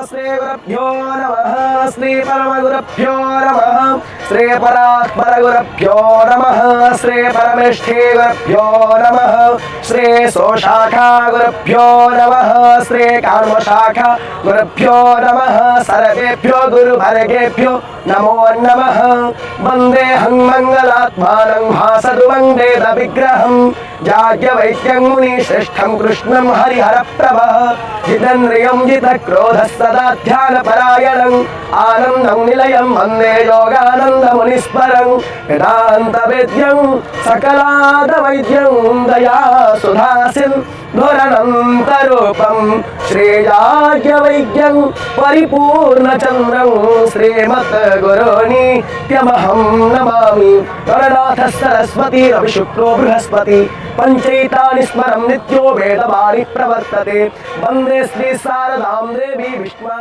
श्री गुरुभ्यो नमः श्री परमगुरुभ्यो नमः श्री परात्पर गुरुभ्यो नमः श्री परमेष्ठी गुरुभ्यो नमः श्री सोशाखा गुरुभ्यो नमः श्री कामशाखा गुरुभ्यो नमः सर्वेभ्यो गुरुवर्गेभ्यो नमो नमः वंदे मंगलात्मानं भासतु वंदेत विग्रहं जाग्यवैद्यं मुनिश्रेष्ठं कृष्णं हरिहरप्रभः जितेन्द्रियं जितक्रोधः सदा ध्यानपरायणं आनन्दं निलयं वन्दे योगानन्दमुनिस्परं वेदान्तवेद्यं सकलादवैद्यं दयासुधासिन्धुरनन्तरूपं श्रीयाज्ञवैद्यं परिपूर्णचन्द्रं श्रीमद्गुरुनित्यमहं नमामि गणनाथ सरस्वती रविशुक्रो बृहस्पति पंचैतानि स्मरं नित्यो वेदवाणी प्रवर्तते वन्दे श्री शारदां देवी विष्णु।